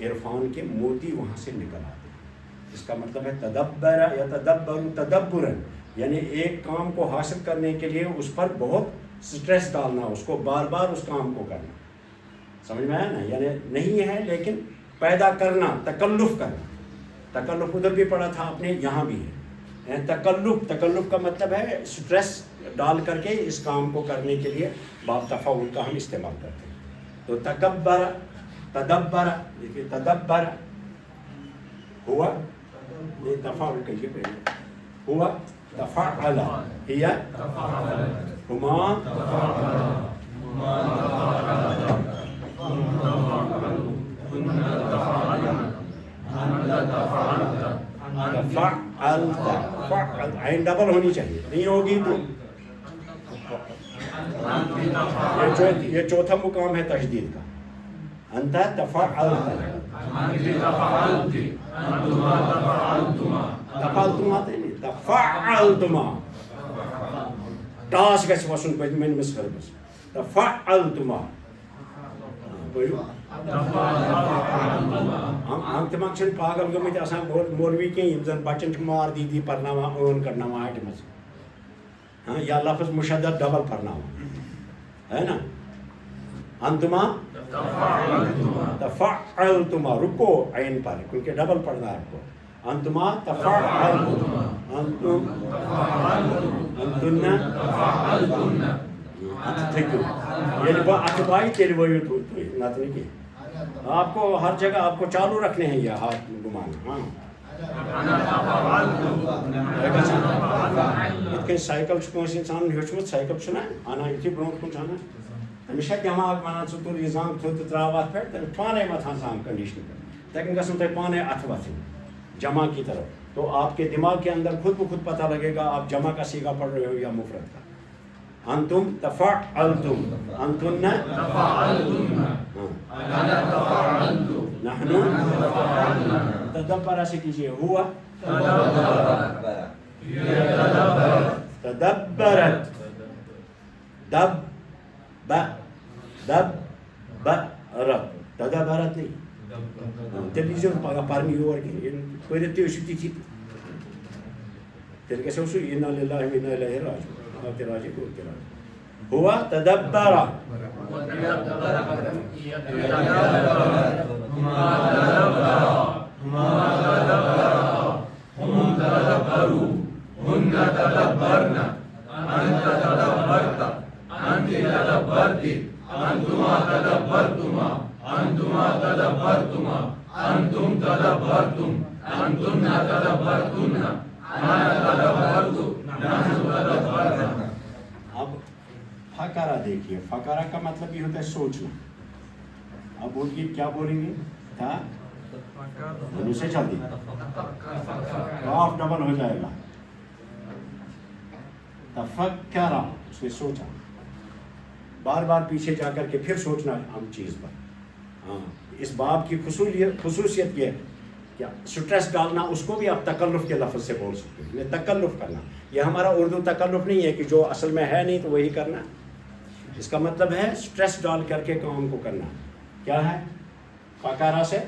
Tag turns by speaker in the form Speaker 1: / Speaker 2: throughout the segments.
Speaker 1: عرفان کے موتی وہاں سے نکل آتے ہیں. اس کا مطلب ہے تدبر یا تدبر تدبرن، یعنی ایک کام کو حاصل کرنے کے لیے اس پر بہت سٹریس ڈالنا، اس کو بار بار اس کام کو کرنا. سمجھ میں آیا نا؟ یعنی نہیں ہے لیکن پیدا کرنا، تکلف کرنا. تکلف ادھر بھی پڑھا تھا آپ نے، یہاں بھی ہے. تکلف کا مطلب ہے سٹریس ڈال کر کے اس کام کو کرنے کے لیے باب تفاعل کا ہم استعمال کرتے ہیں. تو تکبر تدبر، دیکھیے تدبر ہوا یہ تفاعل کہیے پہلے، ہوا تفعل ہی ہما تفعلت، عین ڈبل ہونی چاہیے، نہیں ہوگی تو یہ چوتھا مقام ہے تشدید کا. انت تفعلت، تفعلتما تفعلتما ٹاس گژھِ وسُن پٔتمِس حرفس، تفعلتما. ہم تِمن چھِنہٕ پاگل گٔمٕتۍ آسان مولوی کینٛہہ یِم زن بچن چھِ مار دیٖدی پرناوان ٲن کرناوان اَٹہِ منٛز، یا لفظ مشدد ڈبل پرناوان ہے نا. انتما تفعلتما، رکو عین پر کیونکہ ڈبل پڑھنا ہے آپ کو. انتما تفعلتما، انتم انتن اتھ تھکِو، ییٚلہِ بہٕ اتھٕ بایہِ تیٚلہِ ؤیِو تُہۍ، نتہٕ نہٕ کینٛہہ. آپ کو ہر جگہ آپ کو چالو رکھنے ہیں یہ ہاتھ گھمانا. ہاں یِتھ کٔنۍ سایکل چھُ کٲنٛسہِ اِنسانن ہیوٚچھمُت، سایکل چھُنہ اَنان یُتھُے برونٛٹھ کُن چھُ اَنان، تٔمِس چھا دٮ۪ماغ وَنان ژٕ تُل یہِ زنٛگ تھوٚد تہٕ ترٛاو اَتھ پٮ۪ٹھ، تٔمِس پانَے وۄتھان زنٛگ کنڈِشنہِ پٮ۪ٹھ. تِتھَے کٔنۍ گژھن تۄہہِ پانَے اَتھٕ وۄتھٕنۍ جمع کی طرف. تو آپ کے دماغ کے اندر خود بخود پتہ لگے گا آپ جمع کا سیگا پڑھ رہے ہو یا مفرد کا. انتم تفعلتم، انتن نحن تدبر سے کیجیے، ہوا تدبرت، دب برت، تدبرت نہیں. تیٚلہِ ییٖزیو نہٕ پگاہ پرنہِ یور کینٛہہ، پٔرِتھ تہِ ٲسِو تِتھی، تیٚلہِ گژھیو سُہ اِنا لِلّٰہِ و اِنا اِلیہِ راجعوٗن، آو تہِ راجے گوٚو تہِ راجے. ہوا تدبر، اب فقرہ دیکھیے، فقرہ کا مطلب یہ ہوتا ہے سوچنا. اب بولیے کیا بولیں گے، تھا سے جلدی کاف ڈبل ہو جائے گا. تفکرہ، اس نے سوچا، بار بار پیچھے جا کر کے پھر سوچنا ہم چیز پر. ہاں اس باب کی خصوصیت یہ ہے کہ سٹریس ڈالنا اس کو بھی آپ تکلف کے لفظ سے بول سکتے ہیں. یہ تکلف کرنا، یہ ہمارا اردو تکلف نہیں ہے کہ جو اصل میں ہے نہیں تو وہی کرنا. اس کا مطلب ہے سٹریس ڈال کر کے کام کو کرنا. کیا ہے فقرہ سے،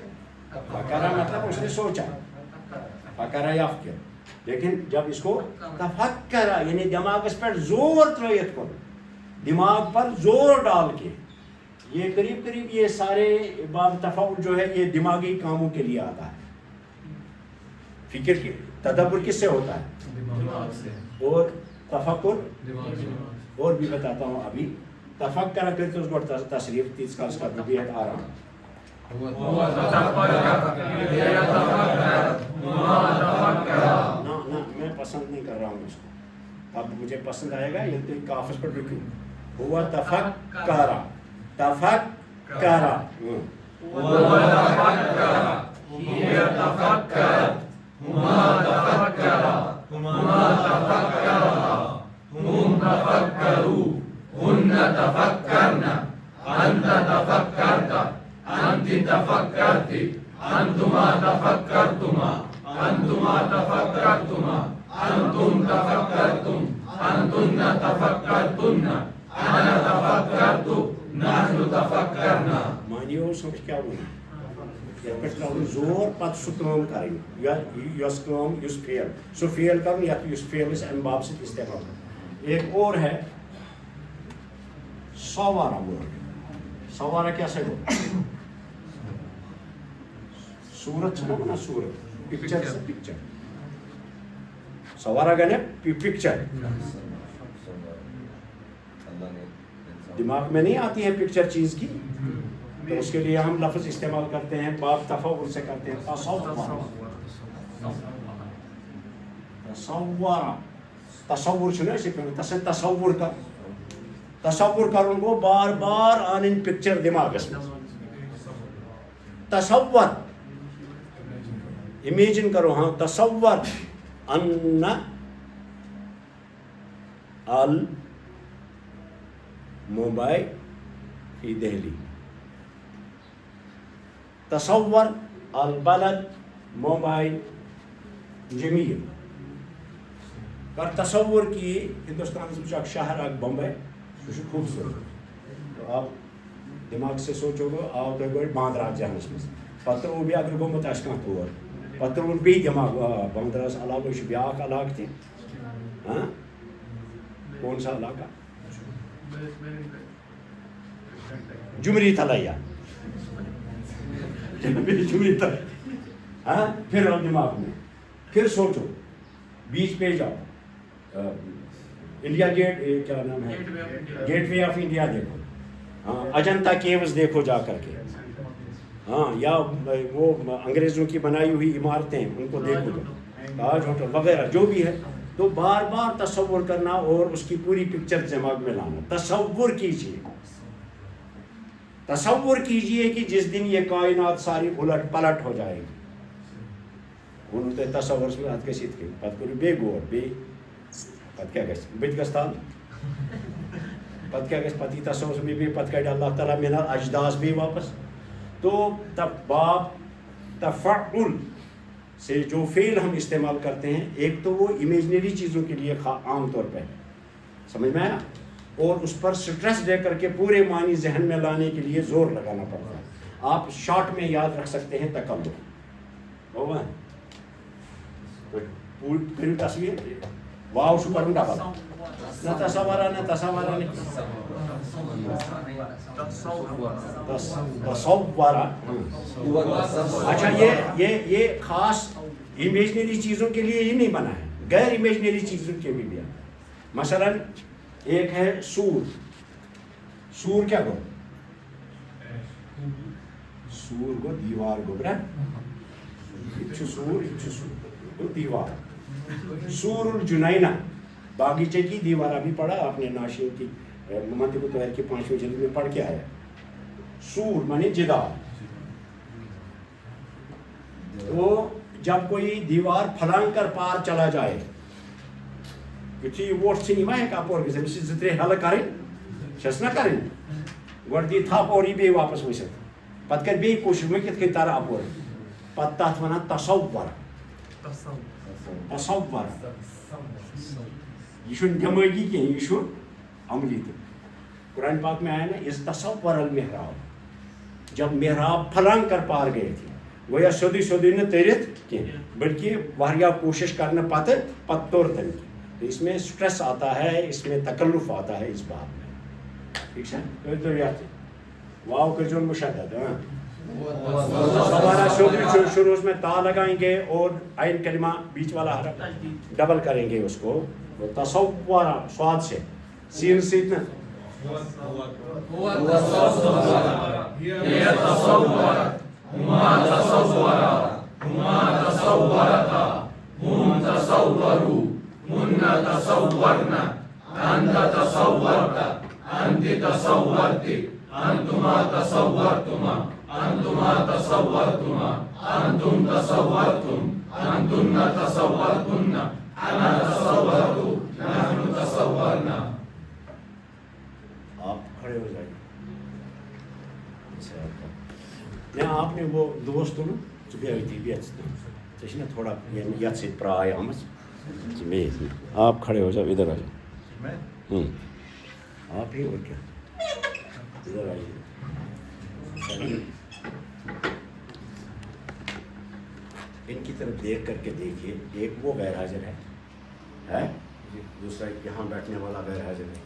Speaker 1: فقرہ مطلب اس نے سوچا، فقرہ یا فکر. لیکن جب اس کو تفکرہ یعنی دماغ اس پر زور ترایت کو، دماغ پر زور ڈال کے، یہ قریب قریب یہ سارے باب تفاعل جو ہے یہ دماغی کاموں کے لیے آتا ہے. فکر کے تدبر کس سے ہوتا ہے، اور تفکر اور بھی بتاتا ہوں ابھی. تفکر کرتے اس کو تصریف تیس کا اس کا بھی ہے آرام. نہ میں پسند نہیں کر رہا ہوں اس کو، اب مجھے پسند آئے گا یہ کافس پر رکو. ہوا تفکر، تفکر، هن تفكرن، أنت تفكرت، أنت تفكرت، أنتما تفكرتما، أنتما تفكرتما، أنتم تفكرتم، أنتن تفكرتن، أنا تفكرت، نحن تفكرنا. مانیو سمجھ کیا بولا، یتھ پٮ۪ٹھ ترٛاوُن زور پَتہٕ سُہ کٲم کَرٕنۍ یۄس کٲم یُس فیل سُہ فیل کَرُن یَتھ یُس فیل أسۍ اَمہِ باب سۭتۍ استعمال کرو. ایک اور ہے سوارا ورڈ. سوارا کیسے ہو سورت چھِ نا وَنان سورت پکچر سے پکچر سوارا گنے پکچر. دماغ میں نہیں آتی ہے پکچر چیز کی تو اس کے لیے ہم لفظ استعمال کرتے ہیں باب تفور سے کرتے ہیں تصور چھُ نا أسۍ تصور کر تصور کرُن گوٚو بار بار آنٕنۍ پکچر دماغس منٛز. تصور امیجن کرو ہاں تصور ان الموبائل فی دہلی. تصور البلد موبائل جمیل. کر تصور کی ہندوستان سے اک شہر اک بمبئی سہ خوبصورت تو آپ دماغ سے سوچو گے آو تہ گوڑ باندرا ذہنس مز پتہ وہ بھی اگر گومت آسہِ کانٛہہ تور پتہ ترٛووُن بیٚیہِ دٮ۪ماغ باندراس علاوٕ چھُ بیٛاکھ علاقہٕ تہِ ہاں کون سا علاقہ جمری تلیا جمری تل ہاں پھر آؤ دماغ میں پھر سوچو بیچ پہ جاؤ انڈیا گیٹ کیا نام ہے گیٹ وے آف انڈیا دیکھو ہاں اجنتا کیوز دیکھو جا کر کے ہاں یا وہ انگریزوں کی بنائی ہوئی عمارتیں ان کو دیکھو تاج ہوٹل وغیرہ جو بھی ہے. تو بار بار تصور کرنا اور اس کی پوری پکچر دماغ میں لانا. تصور کیجئے کہ جس دن یہ کائنات ساری الٹ پلٹ ہو جائے گی وونو تۄہہِ تصورس منٛز اتھ گژھِ یِتھ کٔنۍ پتہٕ کٔرِو بیٚیہِ غور بیٚیہِ پتہٕ کیٛاہ گژھِ بہٕ تہِ گژھٕ تل پتہٕ کیٛاہ گژھِ پتہٕ یی تصورس منٛز بیٚیہِ پتہٕ کڑِ اللہ تعالیٰ مِنال اجداز بیٚیہِ واپس. تو باب تفعل سے جو فعل ہم استعمال کرتے ہیں ایک تو وہ امیجنری چیزوں کے لیے عام طور پہ سمجھ میں آیا اور اس پر سٹریس دے کر کے پورے معنی ذہن میں لانے کے لیے زور لگانا پڑتا ہے. آپ شارٹ میں یاد رکھ سکتے ہیں تکلف ہوگا پوری تصویر واو شو کروں ڈبل نہ تصورا نہ تصورا تصورا. اچھا یہ خاص امیجنری چیزوں کے لیے ہی نہیں بنا ہے غیر امیجنری چیزوں کے بھی ہے. مثلا ایک ہے سور. سور کیا گو سور گو دیوار گو برا سور دیوار. سور الجنینہ باغیچے کی دیوار ابھی پڑھا آپ نے ناشین کی منطق الطویر کی 5ویں جلد میں پڑھ کے آیا. سور مانے جدار. تو جب کوئی دیوار پھلانگ کر پار چلا جائے یُتھُے یہِ ووٚٹھ ژھٕنہِ ما ہیٚکہِ اَپور گٔژھِتھ أمِس چھِ 2-3 ہٮ۪لہٕ کَرٕنۍ چھَس نا کَرٕنۍ گۄڈٕ دی تھپھ اور یی بیٚیہِ واپس ؤسِتھ پَتہٕ کَرِ بیٚیہِ کوٗشِش وۄنۍ کِتھ کٔنۍ تَرٕ اَپور پَتہٕ تَتھ وَنان تصور. تصور یہ چھُنہٕ دٮ۪مٲغی کینٛہہ یہِ چھُ عملی تہِ. قرآن پاک میں آیا نا اس تصور المحراب جب محراب پھلانگ کر پار گئے تھے گویا سیودٕے سیودٕے نہٕ تٔرِتھ کینٛہہ بلکہ واریاہ کوشش کرنے پتہٕ توٚر تٔمۍ. تو اس میں سٹریس آتا ہے اس میں تکلف آتا ہے اس بات میں. ٹھیک ہے کٔرۍتو یتھ واو کٔرۍزیون مشدد ہاں ہمارا شروع میں تا لگائیں گے اور عین کلمہ بیچ والا حرف ڈبل کریں گے اس کو. تصور سواد سے سین سیت نا هن تصورن أنت تصورت أنت تصورت أنتما تصورتما أنتما تصورتما أنتم تصورتم أنتن تصورتن أنا تصورت نحن تصورنا. آپ کھڑے ہو جائیے. آپ نے وہ دوست نا بیت نا تھوڑا یت سی پرائے آمت آپ کھڑے ہو جاؤ ادھر آ جاؤ. آپ ہی اور کیا ادھر آئیے. ان کی طرف دیکھ کر کے دیکھیے، ایک وہ غیر حاضر ہے، دوسرا یہاں بیٹھنے والا غیر حاضر ہے.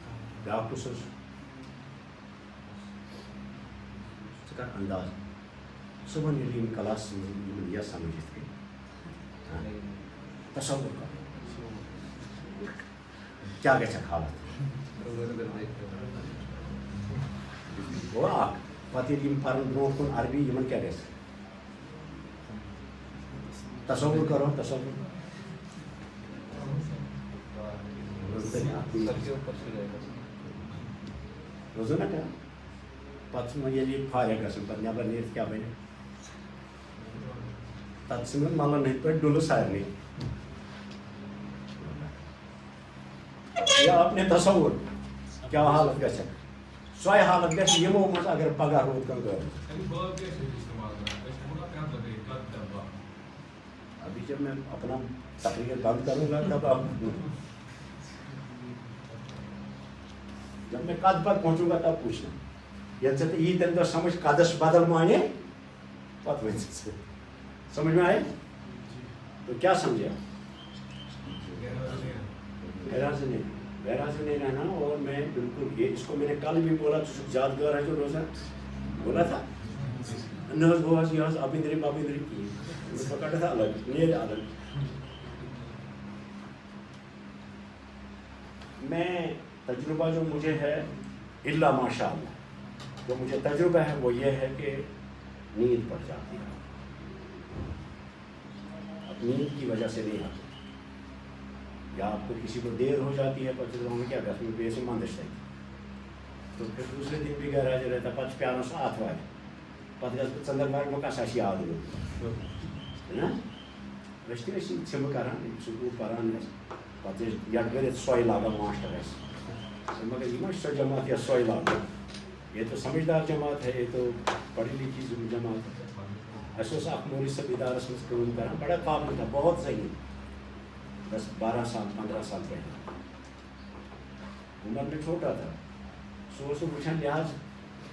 Speaker 1: ڈاکٹر کا انداز صبح نیلیم کلاس یہ سمجھتے تصور کر کیا گژھِ حالت گوٚو اکھ. پتہٕ ییٚلہِ یِم پرن برونٛٹھ کُن عربی یِمن کیٛاہ گژھِ؟ تصور کرو تصور. روزو نا کیا پتہٕ ییٚلہِ فارغ گژھن پتہٕ نٮ۪بر نیٖرِتھ کیٛاہ بنہِ؟ تتھ ژھٕنن ملن ہٕنٛدۍ پٲٹھۍ ڈُلہٕ سارنٕے. یا اپنے تصور کیا حالت گژھِ؟ سۄے حالت گژھِ یِمو منٛز اگر پگاہ روٗد کانٛہہ غٲب. ابھی جب میں اپنا تقریر بند کروں گا تب آپ جب میں قد پر پہنچوں گا تب پوچھنا. ییٚلہِ ژےٚ یی تمہِ دۄہ سمجھ قدس بدل مانے پتہٕ ؤنۍ ژٕ سمجھ میں آئے تو کیا سمجھا؟ غیر حاضر نہیں رہنا. اور میں بالکل یہ اس کو میں نے کل بھی بولا یادگار ہے جو روزہ بولا تھا نہ وہ یہ ابندری بابندری کی پکڑا تھا الگ نیل الگ. میں تجربہ جو مجھے ہے الا ماشاء اللہ جو مجھے تجربہ ہے وہ یہ ہے کہ نیند پڑ جاتی ہے. اب نیند کی وجہ سے نہیں آتی یا آپ کو کسی کو دیر ہو جاتی ہے پتہ میں کیا کرتا ہوں بیسے مندش رہتی تو پھر دوسرے دن بھی غیر حاضر رہتا پتہ پیانو سا آتھوار پتہ گژھِ ژندر وارِ مہ کسا چھِ یاد روٗدمُت نا أسۍ تہِ ٲسۍ ژھِمہٕ کران سکوٗل پران ٲسۍ پتہٕ ٲسۍ یَتھ کٔرِتھ سۄے لاگان ماسٹر اَسہِ مگر یہِ ما چھِ سۄ جماعت یا سۄے لاگان یہ تو سمجھدار جماعت ہے یہ تو پڑھی لکھی جماعت ہے. اَسہِ اوس اکھ مولوی صٲب اِدارس منٛز کٲم کران بڑا قابل تھا بہت ذہین 10-12 سال 15 سال پہلے عمر میں چھوٹا تھا. سُہ اوس وٕچھان لحاظ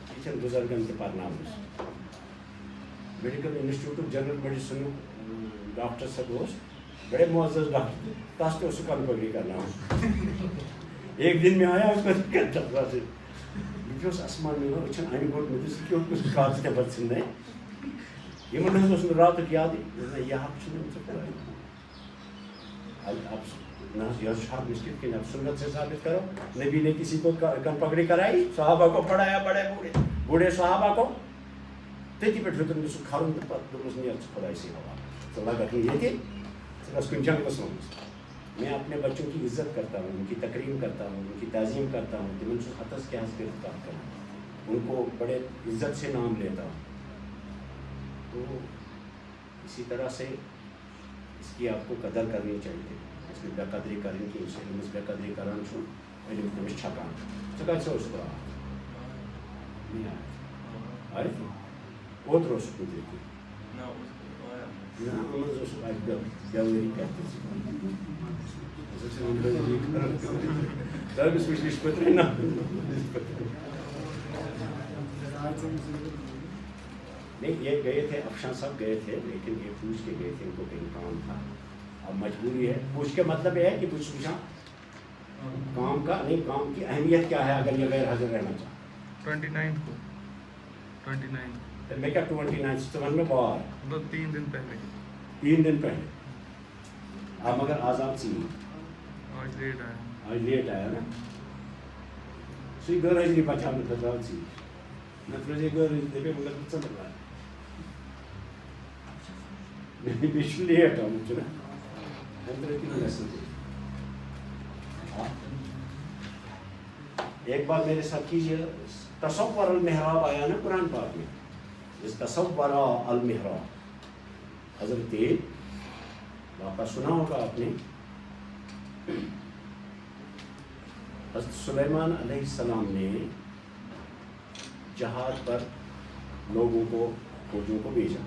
Speaker 1: یہِ چھَنہٕ بُزرگن تہِ پرناونس. میڈیکل انسٹیٹیوٹ آف جنرل میڈیسنُک ڈاکٹر صٲب اوس بڑے معزز ڈاکٹر تس تہِ اوس سُہ کن پگڑی کرناوان. ایک دن میں آیا اس کو بہٕ چھُس اسمان میون أچھن اَمہِ گوٚٹمُت یہِ کیٛاہ کُس کاغذ تہِ پتہٕ ژھٕننَے یِمن حظ اوس نہٕ راتُک یادٕے یہِ حق چھُنہٕ ژےٚ پرٛٲنۍ اب نہ یہ حق اس کت اب سنت سے ثابت کرو. نبی نے کسی کو کن پکڑی کرائی صحابہ کو پڑھایا بڑے بوڑھے صحابہ کو تتی پہ ہیوتن سہ کھرن تو پتہ دس نیر خدا سی ہوا ژٕ لگکھ نہٕ ییٚتہِ ژٕ گژھ کُنہِ جنگلس منٛز. میں اپنے بچوں کی عزت کرتا ہوں ان کی تکریم کرتا ہوں ان کی تعظیم کرتا ہوں تمن سے حتس کے حس کر کر ان کو بڑے عزت سے نام لیتا ہوں. تو اسی طرح سے اس کی آپ کو قدر کرنی چاہیے. اس میں بے قدری کریں کہ اسے علم بے قدری کران چھو علم تمس چھکان ژٕ کتہِ اوس رات نہیں آئے تھی اوترٕ اوسُکھ نہٕ تہِ نہ منٛز اوسُکھ اَکہِ بٮ۪وٲری پٮ۪ٹھ دٲبِس وٕچھ نِشپٔترٕے نہ نہیں. یہ گئے تھے افشان صاحب گئے تھے لیکن یہ پوچھ کے گئے تھے ان کو کہیں کام تھا. اب مجبوری ہے پوچھ کے مطلب یہ ہے کہ پوچھ پوچھا کام کا نہیں کام کی اہمیت کیا ہے اگر یہ غیر حاضر رہنا چاہتا.
Speaker 2: 29 کو 29
Speaker 1: پھر میں کیا 29 ستمبر میں بار
Speaker 2: مطلب 3 دن پہلے
Speaker 1: 3 دن پہلے آپ مگر آزاد سی
Speaker 2: آج
Speaker 1: لیٹ آیا نا سی غیر حاضری بچانے خطرات سی نہ پھر یہ غیر حاضری دے مگر ژندر وارِ بیٚیہِ چھُ لیٹ آمُت چھُنا ایک بات میرے ساتھ کیجیے. تصور المحراب آیا نا قرآن پاک میں اس تصور المحراب حضرت واقعہ سنا ہوگا آپ نے. حضرت سلیمان علیہ السلام نے جہاد پر لوگوں کو فوجوں کو بھیجا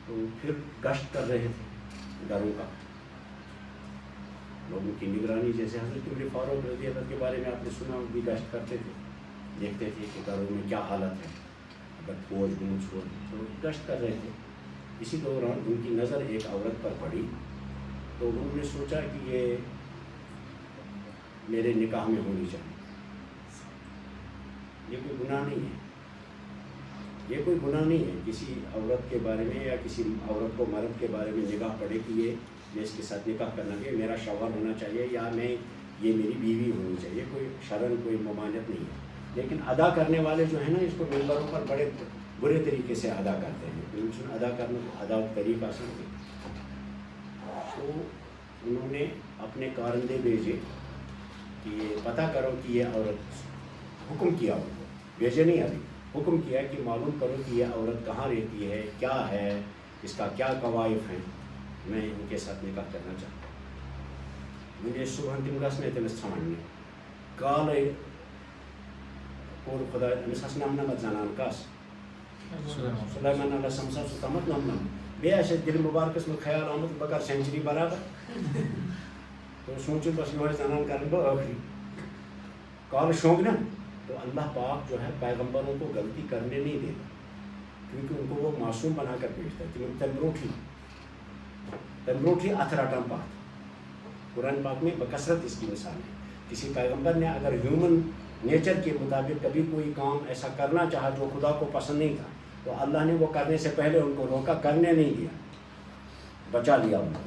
Speaker 1: تو پھر گشت کر رہے تھے گھروں کا لوگوں کی نگرانی. جیسے حضرت عمر فاروق رضی اللہ کے بارے میں آپ نے سنا بھی گشت کرتے تھے دیکھتے تھے کہ گھروں میں کیا حالت ہے. اگر فوج گمت ہو تو گشت کر رہے تھے. اسی دوران ان کی نظر ایک عورت پر پڑی تو انہوں نے سوچا کہ یہ میرے نکاح میں ہونی چاہیے. یہ کوئی گناہ نہیں ہے, یہ کوئی گناہ نہیں ہے کسی عورت کے بارے میں یا کسی عورت کو مرد کے بارے میں نگاہ پڑے کہ یہ میں اس کے ساتھ نکاح کرنا چاہیے, میرا شوہر ہونا چاہیے یا میں یہ میری بیوی ہونی چاہیے. کوئی شرعاً کوئی ممانعت نہیں ہے. لیکن ادا کرنے والے جو ہیں نا اس کو ممبروں پر بڑے برے طریقے سے ادا کرتے ہیں. ادا کرنے ادا طریقہ سے تو انہوں نے اپنے کارندے بھیجے کہ یہ پتہ کرو کہ یہ عورت, حکم کیا ان کو, بھیجے نہیں ابھی, حکم کیا کہ معلوم کرو کہ یہ عورت کہاں رہتی ہے, کیا ہے, اس کا کیا قوائف ہیں, میں ان کے ساتھ نکاح کرنا چاہتا ہوں. مجھے صبح تم گژھنے تمس ژھانڈنہِ کالے کوٚر خۄداے أمِس آسہٕ نَمنَمَتھ زنان کَس سلیمان علیہ السلام سُہ تامَتھ نَمنَمَتھ بیٚیہِ آسہِ اَسہِ دِلہِ مُبارکَس منٛز خیال آمُت بہٕ کَرٕ سینچری برابر تو سوٗنٛچُن بس یِہوٚے زنان کَرن بہٕ ٲخری کالہٕ شۄنٛگ نا تو اللہ پاک جو ہے پیغمبروں کو غلطی کرنے نہیں دیتا کیونکہ ان کو وہ معصوم بنا کر بھیجتا ہے. تمہِ برونٛٹھٕے اَتھٕ رَٹان پَتھ. قرآن پاک میں بکثرت اس کی مثال ہے. کسی پیغمبر نے اگر ہیومن نیچر کے مطابق کبھی کوئی کام ایسا کرنا چاہا جو خدا کو پسند نہیں تھا تو اللہ نے وہ کرنے سے پہلے ان کو روکا, کرنے نہیں دیا, بچا لیا ان کو.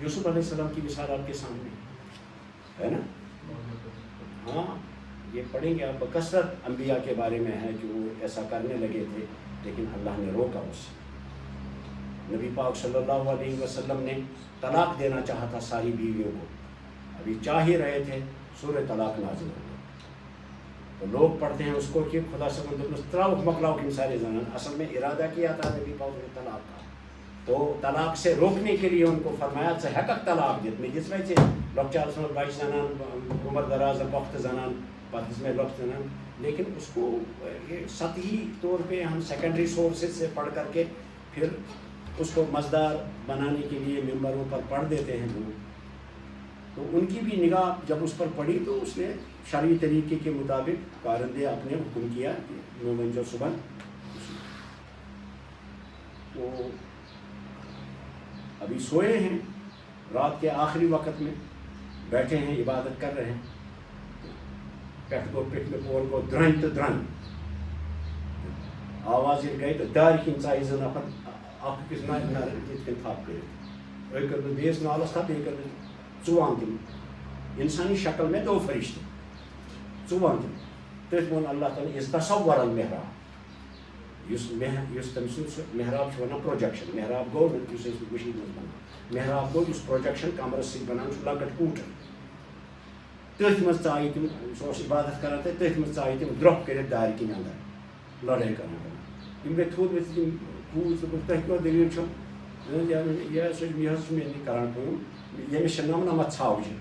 Speaker 1: یوسف علیہ السلام کی مثال آپ کے سامنے ہے نا. ہاں یہ پڑھیں گے آپ, بکثرت انبیاء کے بارے میں ہے کہ وہ ایسا کرنے لگے تھے لیکن اللہ نے روکا اس سے. نبی پاک صلی اللہ علیہ وسلم نے طلاق دینا چاہا تھا ساری بیویوں کو, ابھی چاہ ہی رہے تھے سورہ طلاق نازل ہو گئی. تو لوگ پڑھتے ہیں اس کو کہ خدا سے تراؤ مکلاؤ کی سارے زنان, اصل میں ارادہ کیا تھا نبی پاک نے طلاق کا. تو طلاق سے روکنے کے لیے ان کو فرمایا سے ہیکک طلاق دت میں جس میں سے لۄکچارس منٛز بچہِ زنان عمر دراز پۄختہٕ زنان پتہٕ دِژ مےٚ لۄکچہِ زنان. لیکن اس کو یہ سطحی طور پہ ہم سیکنڈری سورسز سے پڑھ کر کے پھر اس کو مزدار بنانے کے لیے ممبروں پر پڑھ دیتے ہیں لوگ. تو ان کی بھی نگاہ جب اس پر پڑی تو اس نے شرعی طریقے کے مطابق کارندے اپنے حکم کیا کہ مومن جو صبح تو ابھی سوئے ہیں, رات کے آخری وقت میں بیٹھے ہیں, عبادت کر رہے ہیں. پٮ۪ٹھٕ گوٚو پِٹھنہٕ پور گوٚو درٛنۍ تہٕ درٛنۍ آواز ییٚلہِ گٔے تہٕ دارِ کِنۍ ژایہِ زٕ نفر اکھ أکِس نَرِ یِتھ کٔنۍ تھپھ کٔرِتھ. أکۍ کٔرمٕژ بیٚیِس نالَس تھپھ, بیٚیہِ کٔرمٕژ ژُوان تِم اِنسانی شکل میں دو فرشتہٕ ژُوان تِم. تٔتھۍ ووٚن اللہ تعالیٰ اِستصور المحراب, یُس تٔمۍ سُنٛد سُہ محراب چھُ وَنان پروجیکشن. محراب گوٚو یُس أسۍ کٔشیٖرِ منٛز وَنان, محراب گوٚو یُس پروجیکشن کمرس سۭتۍ بنان چھُ لۄکٕٹ کوٗٹر. تٔتھۍ منٛز ژایہِ تِم, سُہ اوس عبادت کران تہٕ تٔتھۍ منٛز ژایہِ تِم درٛۄپھ کٔرِتھ دارِ کِنۍ اندر لڑٲے کران. یِم گٔے تھوٚد ؤتھِتھ یِم کھوٗژ تۄہہِ کیٛاہ دٔلیٖل چھو, یہِ حظ چھُ مےٚ کران کٲم, ییٚمِس چھِ نمنمتھ ژھاوجہِ,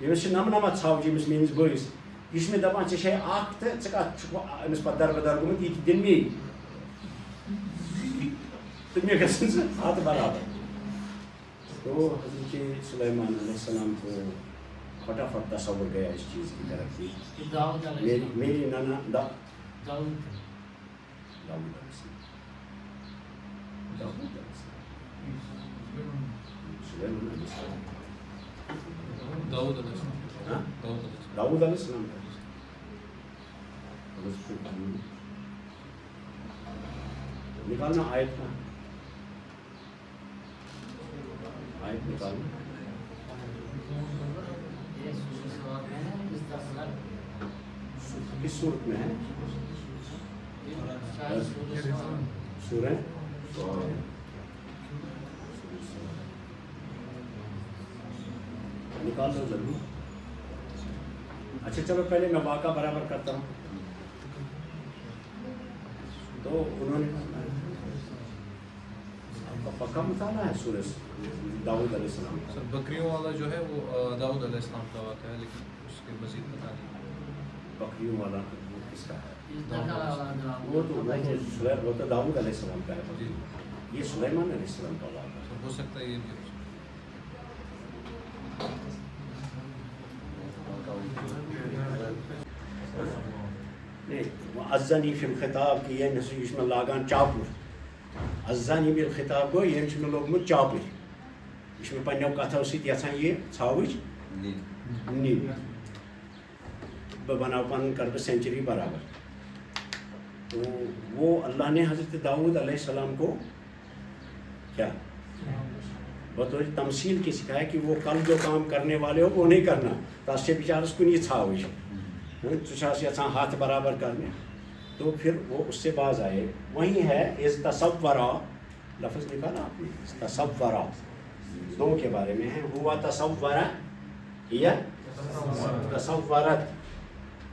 Speaker 1: ییٚمِس چھِ نمنمتھ ژھاوجہِ ییٚمِس میٲنِس بٲیِس, یہِ چھُ مےٚ دپان ژےٚ چھے اکھ تہٕ ژٕ کتھ چھُکھ أمِس پتہٕ دربدر گوٚمُت, یہِ تہِ دِن مے تہٕ مےٚ گژھن سُہ ہتھ برابر. تو حضرت سلیمان علیہ السلام کو فٹافٹ تصور گیا اس چیز کی طرف کی. میری نانا داؤد علیہ السلام نکالنا آیت کا, آیت نکالنا. کس صورت میں ہے؟ سورہ نکال دو ضرور. اچھا چلو پہلے میں واقعہ برابر کرتا ہوں. تو انہوں نے آپ کا پکا مطالعہ ہے سورہ داؤد علیہ السلام کا.
Speaker 3: سر بکریوں والا جو ہے وہ داؤد علیہ السلام کا واقعہ ہے, لیکن اس کے مزید بتا دیں.
Speaker 1: بکریوں والا وہ کس کا ہے؟ وہ تو داؤد علیہ السلام کا ہے. یہ سلیمان علیہ السلام کا واقعہ ہے.
Speaker 3: ہو سکتا ہے یہ بھی ہو.
Speaker 1: نہیں, عز عزنی فی الخطاب کی یہ اس میں لاگان چاپر عزنی بالخطاب گو یہ میں لوگمت چاپر اس میں پنیو کتھو سۭتۍ یژھان یہ ژھاوٕج نی بناو پن کر بہ سینچری برابر. تو وہ اللہ نے حضرت داؤد علیہ السلام کو کیا بطور تمثیل کی سکھایا کہ وہ کل جو کام کرنے والے ہو وہ نہیں کرنا تس سے بیچارس کن یہ ژھاوٕج ژٕ یژھان ہاتھ برابر کرنے. تو پھر وہ اس سے باز آئے. وہیں ہے از تصورا لفظ نکالا آپ نے تصورا دو کے بارے میں ہے. ہوا تصورا یا تصورت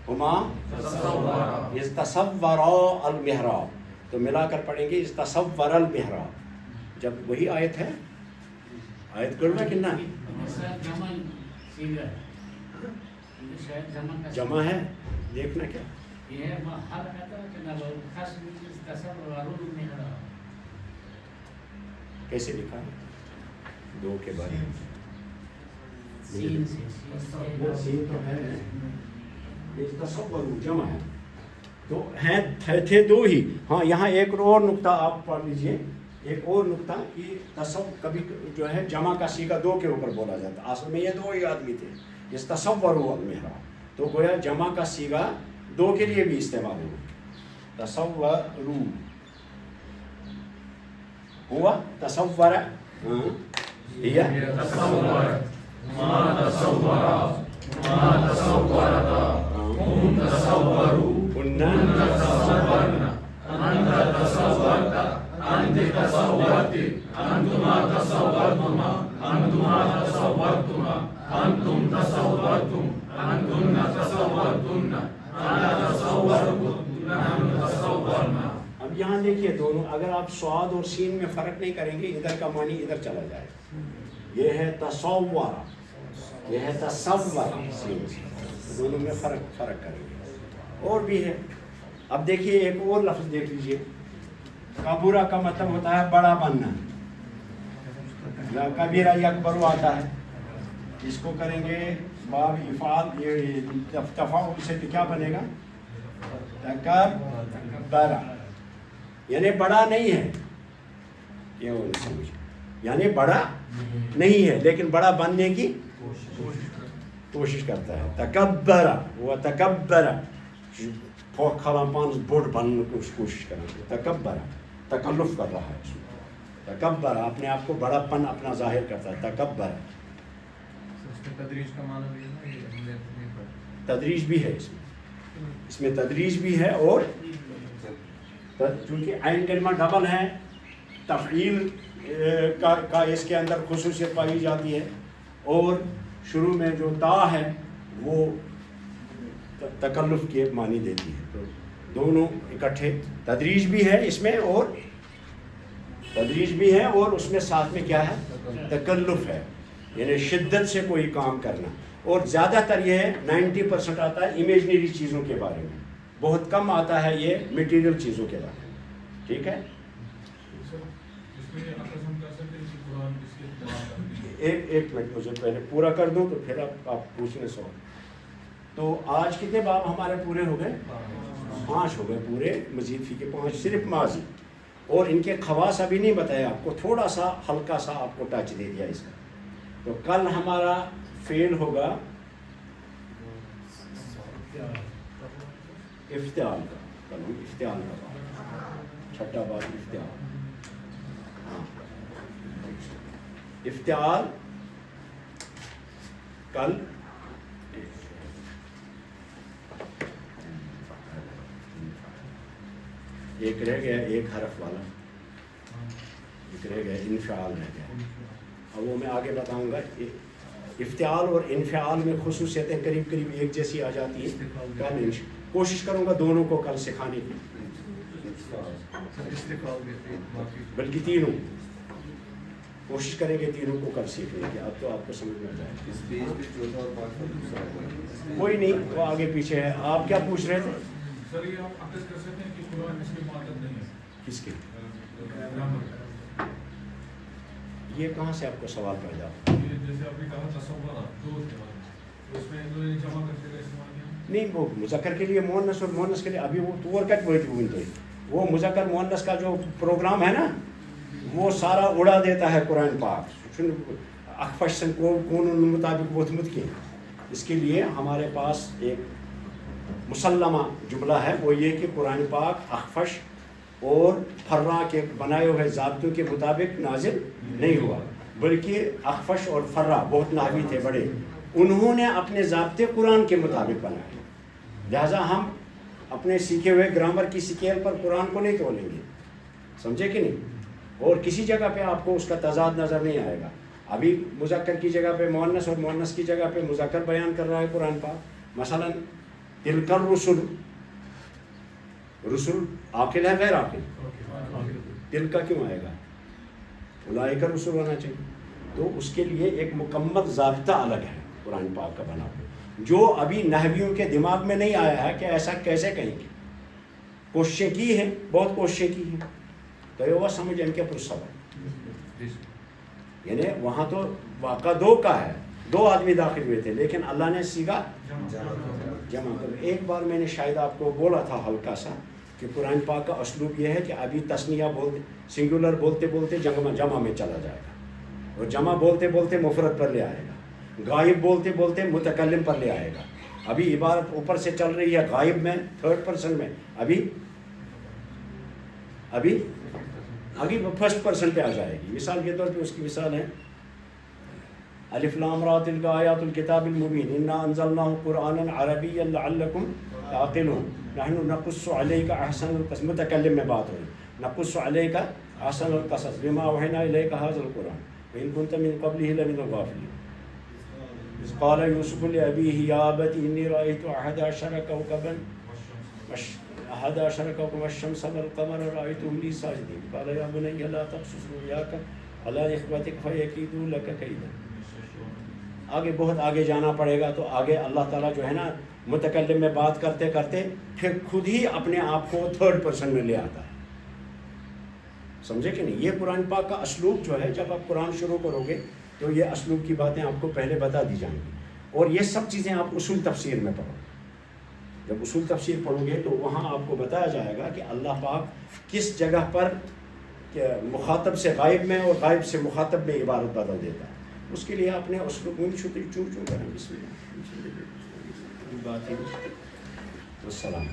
Speaker 1: ہما از تصورا المحراب. تو ملا کر پڑھیں گے از تصور المحراب. جب وہی آیت ہے آیت کرنا کتنا جمع ہے دیکھنا کیا کیسے لکھا دو کے بارے میں جمع ہے تو ہیں تھے دو ہی. ہاں یہاں ایک اور نقطہ آپ پڑھ لیجئے. ایک اور نقطہ کہ تصور کبھی جو ہے جمع کا سیغہ دو کے اوپر بولا جاتا. اصل میں یہ دو ہی آدمی تھے. اس تصور المحراب تو گویا جمع کا سیغہ دو کے لیے بھی استعمال ہوا. تصورو ہوا تصور ہی
Speaker 4: ما تصورا ما تصورتا هم تصوروا
Speaker 1: كنا
Speaker 4: تصورنا أنت تصورت أنت تصورت أنتما تصورتما أنتما تصورتما أنتم تصورتم أنتن تصورتن أنا تصورت نحن تصورنا.
Speaker 1: اب یہاں دیکھیے دونوں اگر آپ صاد اور سین میں فرق نہیں کریں گے ادھر کا معنی ادھر چلا جائے. یہ ہے تصور یہ ہے تصور دونوں میں فرق کریں گے. اور بھی ہے. اب دیکھیے ایک اور لفظ دیکھ لیجئے. کبورا کا مطلب ہوتا ہے بڑا بننا. کبیرہ یکبرو آتا ہے. اس کو کریں گے باب افعال یہ تفاعل سے کیا بنے گا تکبر یعنی بڑا نہیں ہے. یعنی بڑا نہیں ہے لیکن بڑا بننے کی کوشش کرتا ہے. تکبر وہ تکبر کھلان پانس بوڑ بننے کی کوشش کرنا. تکبر تکلف کر رہا ہے. تکبر اپنے آپ کو بڑا پن اپنا ظاہر کرتا ہے. تکبر
Speaker 3: تدریج کا معنی بھی ہے
Speaker 1: تدریج بھی ہے اس میں تدریج بھی ہے. اور چونکہ عین کلمہ ڈبل ہے تفعیل کا اس کے اندر خصوصیت پائی جاتی ہے. اور شروع میں جو تا ہے وہ تکلف کے معنی دیتی ہے. تو دونوں اکٹھے تدریج بھی ہے اس میں اور تدریج بھی ہے اور اس میں ساتھ میں کیا ہے تکلف ہے یعنی شدت سے کوئی کام کرنا. اور زیادہ تر یہ 90% آتا ہے امیجنری چیزوں کے بارے میں. بہت کم آتا ہے یہ میٹیریل چیزوں کے بارے میں. ٹھیک ہے. ایک منٹ مجھے پہلے پورا کر دوں تو پھر آپ پوچھنے سوال. تو آج کتنے باب ہمارے پورے ہو گئے 5 ہو گئے پورے. مزید فی کے 5 صرف ماضی. اور ان کے خواص ابھی نہیں بتایا آپ کو. تھوڑا سا ہلکا سا آپ کو ٹچ دے دیا اس کا. تو کل ہمارا فعل ہوگا افتعال کا. کل ہم افتعال کا چھٹا باب افتعال. افتعال کل ایک رہ گیا ایک حرف والا. ایک رہ گیا انفعال رہ گیا. اب وہ میں آگے بتاؤں گا. افتعال اور انفعال میں خصوصیتیں قریب قریب ایک جیسی آ جاتی ہیں. کل کوشش کروں گا دونوں کو کل سکھانے کی بلکہ تینوں کوشش کریں گے تینوں کو کل سیکھنے کی. اب تو آپ کو سمجھ میں جائے کوئی نہیں وہ آگے پیچھے ہے. آپ کیا پوچھ رہے تھے
Speaker 4: سر یہ آپ عقد کر سکتے ہیں کہ قرآن اس کے معتد نہیں ہے
Speaker 1: کس کے
Speaker 4: گرامر
Speaker 1: یہ کہاں سے آپ کو سوال پیدا
Speaker 4: جیسے آپ نے کہا تصورات دو اس کے بعد اس میں انہوں نے جمع کرتے کا استعمال کیا
Speaker 1: نہیں وہ مذکر کے لیے مؤنث اور مؤنث کے لیے ابھی وہ طور کٹ ہوئی تھی وہ مذکر مؤنث کا جو پروگرام ہے نا وہ سارا اڑا دیتا ہے قرآن پاک اخفشن کون مطابق وتمت کی. اس کے لیے ہمارے پاس ایک مسلمہ جملہ ہے وہ یہ کہ قرآن پاک اخفش اور فرا کے بنائے ہوئے ضابطوں کے مطابق نازل نہیں ہوا بلکہ اخفش اور فرا بہت نحوی تھے بڑے, انہوں نے اپنے ضابطے قرآن کے مطابق بنائے. لہٰذا ہم اپنے سیکھے ہوئے گرامر کی سکیل پر قرآن کو نہیں تولیں گے, سمجھے کہ نہیں, اور کسی جگہ پہ آپ کو اس کا تضاد نظر نہیں آئے گا. ابھی مذکر کی جگہ پہ مؤنث اور مؤنث کی جگہ پہ مذکر بیان کر رہا ہے قرآن پاک. مثلا تلک الرسل, رسل عاقل ہے غیر عاقل؟ دل کا کیوں آئے گا؟ اولئک الرسل ہونا چاہیے. تو اس کے لیے ایک مکمل ضابطہ الگ ہے قرآن پاک کا بنا ہوا جو ابھی نحویوں کے دماغ میں نہیں آیا ہے کہ ایسا کیسے کہیں گے. کوششیں کی ہیں, بہت کوششیں کی ہیں, تو وہ سمجھ ان کے پرسبب یعنی وہاں تو واقعہ دو کا ہے, دو آدمی داخل ہوئے تھے لیکن اللہ نے سیگا جمع کر. ایک بار میں نے شاید آپ کو بولا تھا ہلکا سا کہ قرآن پاک کا اسلوب یہ ہے کہ ابھی تسنیہ بولتے سنگولر بولتے بولتے جمع میں چلا جائے گا, اور جمع بولتے بولتے مفرد پر لے آئے گا, غائب بولتے بولتے متکلم پر لے آئے گا. ابھی عبارت اوپر سے چل رہی ہے غائب میں تھرڈ پرسن میں, ابھی آگے فرسٹ پرسن پہ آ جائے گی. مثال کے طور پہ اس کی مثال ہے الف لام را تلک آیات الکتاب المبین انا انزلناه قرآنا عربیا لعلکم تعقلون نحن نقص علیک احسن القصص, متکلم میں بات ہو رہی, نقص علیک احسن القصص بما اوحینا الیک هذا القرآن وان كنت من قبله لمن الغافلین. إذ قال يوسف لأبيه يا أبت إني رأيت أحد عشر كوكبا والشمس والقمر رأيتهم لي ساجدين قال يا بني لا تقصص رؤياك على إخوتك فيكيدوا لك كيدا. آگے بہت آگے جانا پڑے گا. تو آگے اللہ تعالیٰ جو ہے نا متکلم میں بات کرتے کرتے پھر خود ہی اپنے آپ کو تھرڈ پرسن میں لے آتا ہے, سمجھے کہ نہیں. یہ قرآن پاک کا اسلوب جو ہے جب آپ قرآن شروع کرو گے تو یہ اسلوب کی باتیں آپ کو پہلے بتا دی جائیں گی, اور یہ سب چیزیں آپ اصول تفسیر میں پڑھو. جب اصول تفسیر پڑھو گے تو وہاں آپ کو بتایا جائے گا کہ اللہ پاک کس جگہ پر مخاطب سے غائب میں اور غائب سے مخاطب میں عبارت بدل دیتا ہے. اس کے لیے اپنے اسلوب میں چوں کریں. بسم اللہ بات ہی. والسلام.